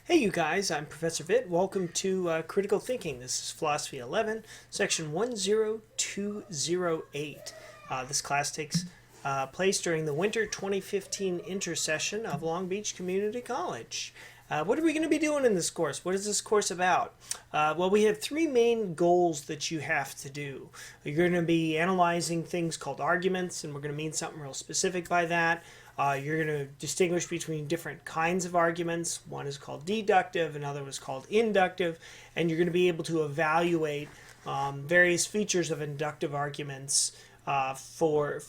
Hey you guys, I'm Professor Vitt. Welcome to Critical Thinking. This is Philosophy 11, Section 10208. This class takes place during the winter 2015 intersession of Long Beach Community College. What are we going to be doing in this course? What is this course about? Well, we have three main goals that you have to do. You're going to be analyzing things called arguments, and we're going to mean something real specific by that. You're going to distinguish between different kinds of arguments. One is called deductive, another was called inductive, and you're going to be able to evaluate various features of inductive arguments for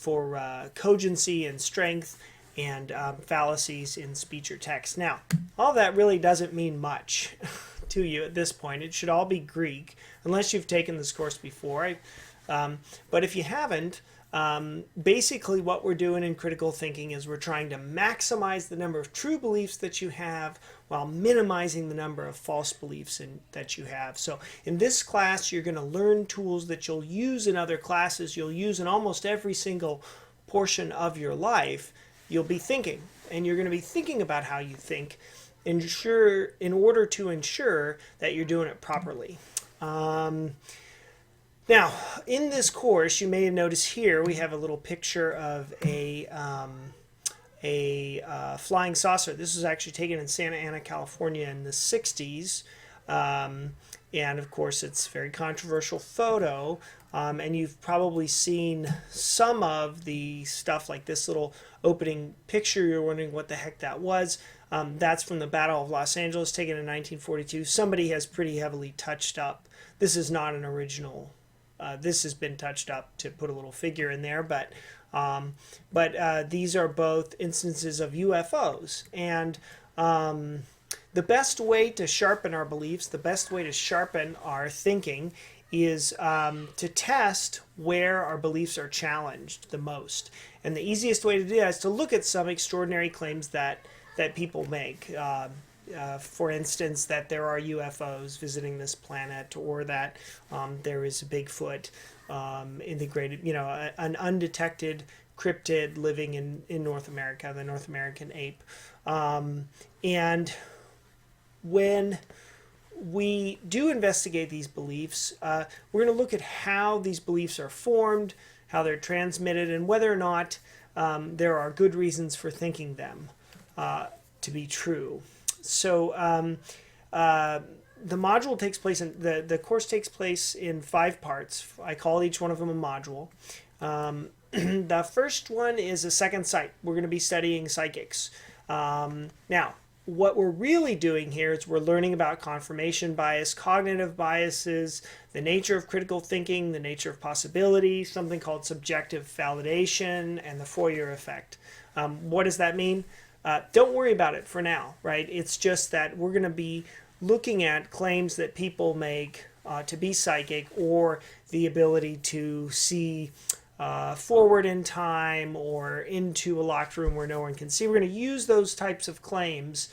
cogency and strength and fallacies in speech or text. Now, all that really doesn't mean much to you at this point. It should all be Greek, unless you've taken this course before. But if you haven't, basically what we're doing in critical thinking is we're trying to maximize the number of true beliefs that you have while minimizing the number of false beliefs that you have. So in this class, you're going to learn tools that you'll use in other classes. You'll use in almost every single portion of your life. You'll be thinking, and you're going to be thinking about how you think in order to ensure that you're doing it properly. Now, in this course, you may have noticed here we have a little picture of a flying saucer. This was actually taken in Santa Ana, California in the 60s. And of course, it's a very controversial photo. And you've probably seen some of the stuff like this little opening picture. You're wondering what the heck that was. That's from the Battle of Los Angeles, taken in 1942. Somebody has pretty heavily touched up. This is not an original. This has been touched up to put a little figure in there, but these are both instances of UFOs. And the best way to sharpen our beliefs, the best way to sharpen our thinking is to test where our beliefs are challenged the most. And the easiest way to do that is to look at some extraordinary claims that people make. For instance, that there are UFOs visiting this planet, or that there is a Bigfoot integrated, an undetected cryptid living in North America, the North American ape. And when we do investigate these beliefs, we're going to look at how these beliefs are formed, how they're transmitted, and whether or not there are good reasons for thinking them to be true. So the module takes place in the course takes place in 5 parts. I call each one of them a module. The first one is a second sight. We're going to be studying psychics. Now, what we're really doing here is we're learning about confirmation bias, cognitive biases, the nature of critical thinking, the nature of possibility, something called subjective validation, and the Fourier effect. What does that mean? Don't worry about it for now, right? It's just that we're going to be looking at claims that people make to be psychic, or the ability to see forward in time or into a locked room where no one can see. We're going to use those types of claims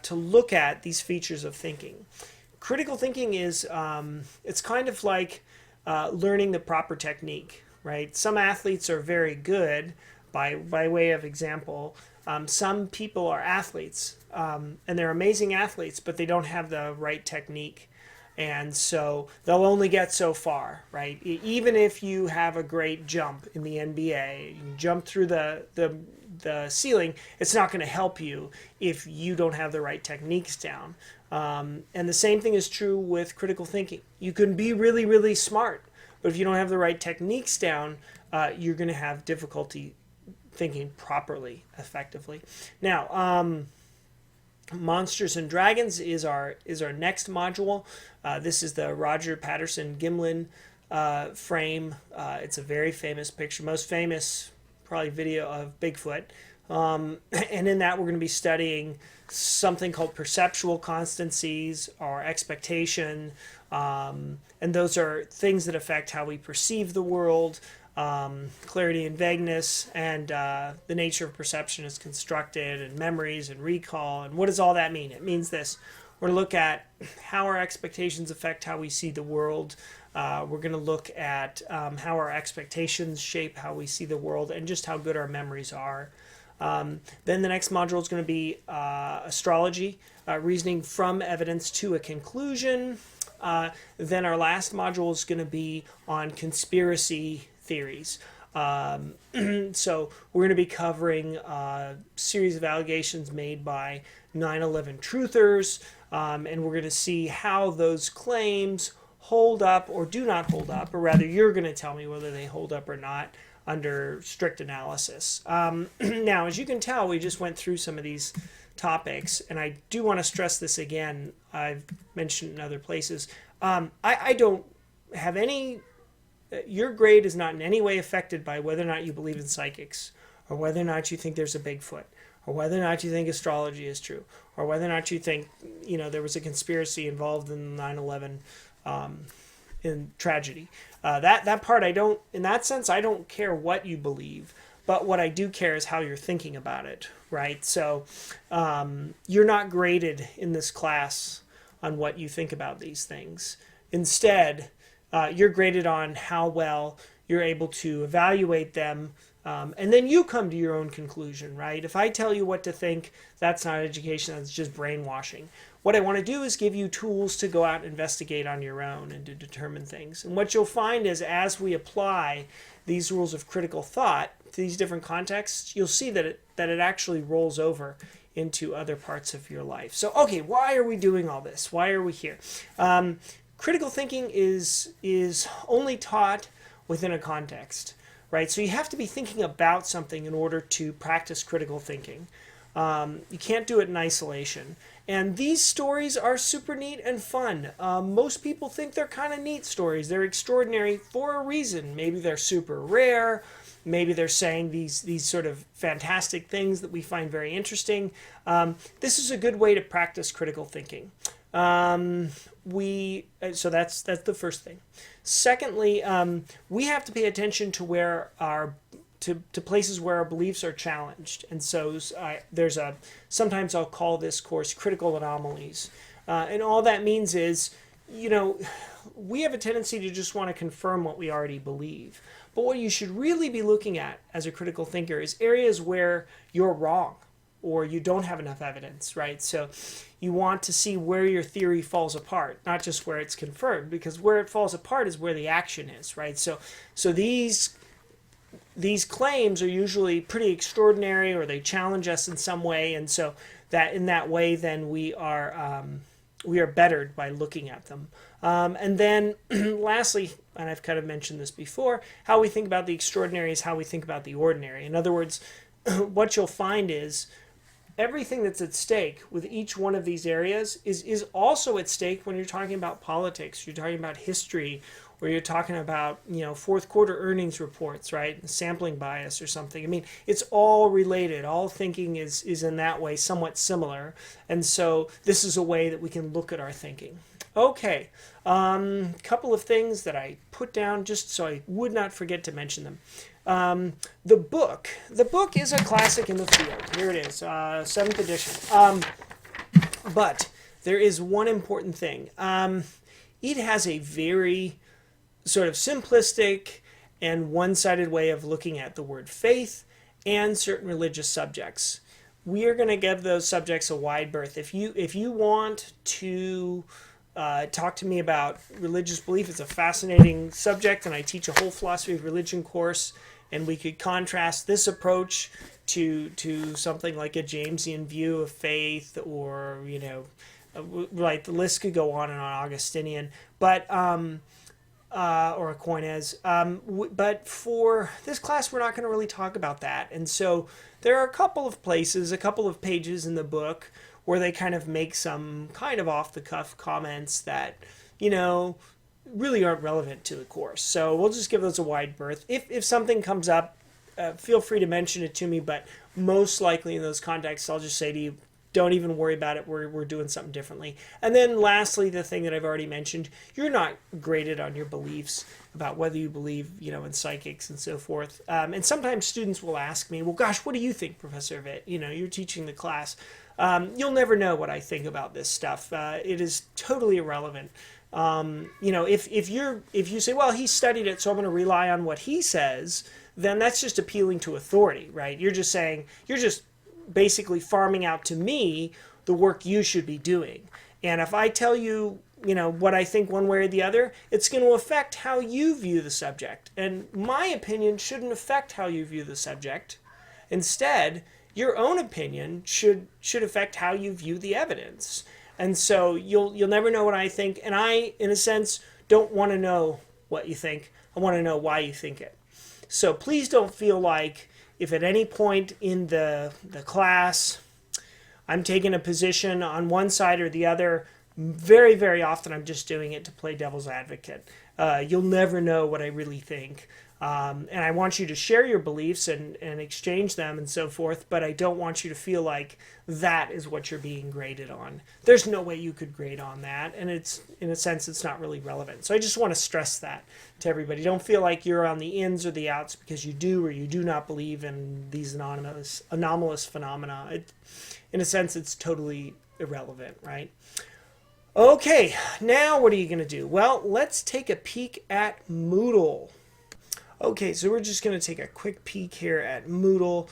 to look at these features of thinking. Critical thinking is, it's kind of like learning the proper technique, right? Some athletes are very good, by way of example. Some people are athletes, and they're amazing athletes, but they don't have the right technique. And so they'll only get so far, right? Even if you have a great jump in the NBA, you jump through the ceiling, it's not going to help you if you don't have the right techniques down. And the same thing is true with critical thinking. You can be really, really smart, but if you don't have the right techniques down, you're going to have difficulty thinking properly, effectively. Now, Monsters and Dragons is our next module. This is the Roger Patterson Gimlin frame. It's a very famous picture, most famous probably video of Bigfoot. And in that, we're going to be studying something called perceptual constancies, or expectation. And those are things that affect how we perceive the world. Clarity and vagueness, and the nature of perception is constructed, and memories and recall. And what does all that mean? It means this. We're going to look at how our expectations affect how we see the world. We're going to look at how our expectations shape how we see the world, and just how good our memories are. Then the next module is going to be astrology, reasoning from evidence to a conclusion. Then our last module is going to be on conspiracy theories. So we're going to be covering a series of allegations made by 9/11 truthers, and we're going to see how those claims hold up or do not hold up, or rather you're going to tell me whether they hold up or not under strict analysis. Now, as you can tell, we just went through some of these topics, and I do want to stress this again. I've mentioned in other places. I don't have any... Your grade is not in any way affected by whether or not you believe in psychics, or whether or not you think there's a Bigfoot, or whether or not you think astrology is true, or whether or not you think, there was a conspiracy involved in 9/11 in tragedy. That part I don't, in that sense, I don't care what you believe, but what I do care is how you're thinking about it, right? So you're not graded in this class on what you think about these things. Instead, you're graded on how well you're able to evaluate them, and then you come to your own conclusion, right? If I tell you what to think, that's not education, that's just brainwashing. What I want to do is give you tools to go out and investigate on your own and to determine things. And what you'll find is as we apply these rules of critical thought to these different contexts, you'll see that it actually rolls over into other parts of your life. So, okay, why are we doing all this? Why are we here? Critical thinking is only taught within a context, right? So you have to be thinking about something in order to practice critical thinking. You can't do it in isolation. And these stories are super neat and fun. Most people think they're kind of neat stories. They're extraordinary for a reason. Maybe they're super rare. Maybe they're saying these sort of fantastic things that we find very interesting. This is a good way to practice critical thinking. So that's the first thing. Secondly, we have to pay attention to where to places where our beliefs are challenged. And so sometimes I'll call this course critical anomalies. And all that means is, we have a tendency to just want to confirm what we already believe. But what you should really be looking at as a critical thinker is areas where you're wrong or you don't have enough evidence, right? So you want to see where your theory falls apart, not just where it's confirmed, because where it falls apart is where the action is, right? So these claims are usually pretty extraordinary, or they challenge us in some way, and so that in that way, then we are bettered by looking at them. And then lastly, and I've kind of mentioned this before, how we think about the extraordinary is how we think about the ordinary. In other words, what you'll find is everything that's at stake with each one of these areas is also at stake when you're talking about politics, you're talking about history, or you're talking about, fourth quarter earnings reports, right? Sampling bias or something. I mean, it's all related. All thinking is in that way somewhat similar. And so this is a way that we can look at our thinking. Okay, couple of things that I put down just so I would not forget to mention them. The book is a classic in the field. Here it is, 7th edition. But there is one important thing. It has a very sort of simplistic and one-sided way of looking at the word faith and certain religious subjects. We are going to give those subjects a wide berth. If you want to talk to me about religious belief, it's a fascinating subject, and I teach a whole philosophy of religion course, and we could contrast this approach to something like a Jamesian view of faith, or right, the list could go on and on, Augustinian, but or Aquinas. But for this class, we're not going to really talk about that. And so there are a couple of places, a couple of pages in the book where they kind of make some kind of off-the-cuff comments that, really aren't relevant to the course. So we'll just give those a wide berth. If something comes up, feel free to mention it to me, but most likely in those contexts, I'll just say to you, don't even worry about it. We're doing something differently. And then lastly, the thing that I've already mentioned, you're not graded on your beliefs about whether you believe, in psychics and so forth. And sometimes students will ask me, well, gosh, what do you think, Professor Vitt? You're teaching the class. You'll never know what I think about this stuff. It is totally irrelevant. If you say, well, he studied it, so I'm going to rely on what he says, then that's just appealing to authority, right? You're just saying, you're just basically farming out to me the work you should be doing. And if I tell you, what I think one way or the other, it's going to affect how you view the subject. And my opinion shouldn't affect how you view the subject. Instead, your own opinion should affect how you view the evidence. And so you'll never know what I think. And I, in a sense, don't want to know what you think. I want to know why you think it. So please don't feel like if at any point in the class I'm taking a position on one side or the other. Very, very often I'm just doing it to play devil's advocate. You'll never know what I really think. And I want you to share your beliefs and exchange them and so forth, but I don't want you to feel like that is what you're being graded on. There's no way you could grade on that, and it's, in a sense, it's not really relevant. So I just want to stress that to everybody. Don't feel like you're on the ins or the outs because you do or you do not believe in these anomalous phenomena. In a sense, it's totally irrelevant, right? Okay, now what are you going to do? Well, let's take a peek at Moodle. Okay, so we're just going to take a quick peek here at Moodle.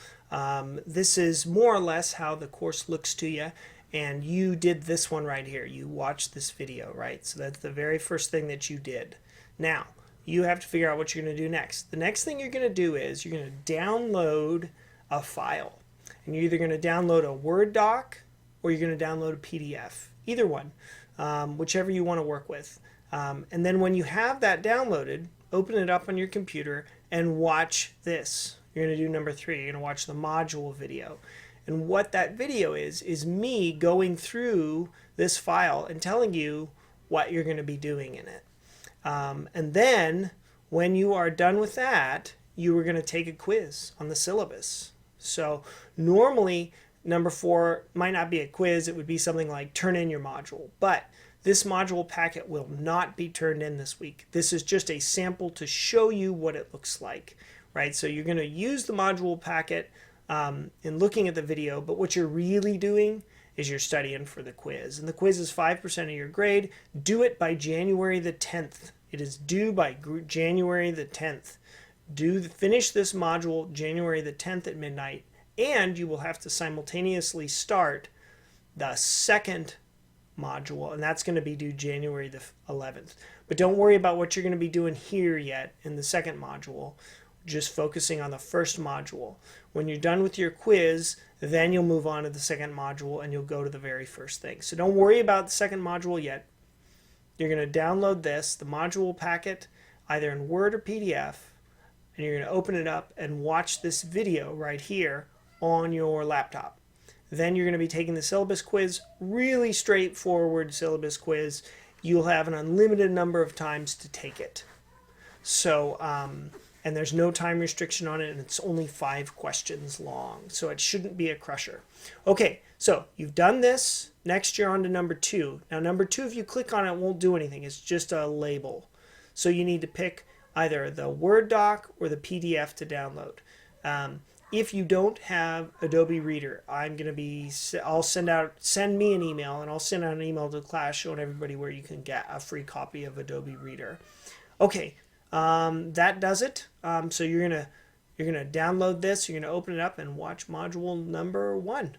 This is more or less how the course looks to you, and you did this one right here. You watched this video, right? So that's the very first thing that you did. Now, you have to figure out what you're going to do next. The next thing you're going to do is you're going to download a file. And you're either going to download a Word doc or you're going to download a PDF. Either one. Whichever you want to work with. And then when you have that downloaded, open it up on your computer and watch this. You're going to do number 3. You're going to watch the module video. And what that video is me going through this file and telling you what you're going to be doing in it. And then when you are done with that, you are going to take a quiz on the syllabus. So normally, number 4 might not be a quiz. It would be something like turn in your module. But this module packet will not be turned in this week. This is just a sample to show you what it looks like, right? So you're going to use the module packet in looking at the video, but what you're really doing is you're studying for the quiz. And the quiz is 5% of your grade. Do it by January the 10th. It is due by January the 10th. Finish this module January the 10th at midnight. And you will have to simultaneously start the second module, and that's going to be due January the 11th. But don't worry about what you're going to be doing here yet in the second module, just focusing on the first module. When you're done with your quiz, then you'll move on to the second module and you'll go to the very first thing. So don't worry about the second module yet. You're going to download this, the module packet, either in Word or PDF, and you're going to open it up and watch this video right here on your laptop. Then you're going to be taking the syllabus quiz, really straightforward syllabus quiz. You'll have an unlimited number of times to take it. So, and there's no time restriction on it, and it's only 5 questions long. So it shouldn't be a crusher. Okay, so you've done this. Next you're on to number 2. Now number 2, if you click on it, won't do anything. It's just a label. So you need to pick either the Word doc or the PDF to download. If you don't have Adobe Reader, I'll send me an email, and I'll send out an email to the class showing everybody where you can get a free copy of Adobe Reader. Okay, that does it. So you're gonna download this. You're gonna open it up and watch module number 1.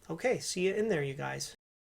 Okay, see you in there, you guys.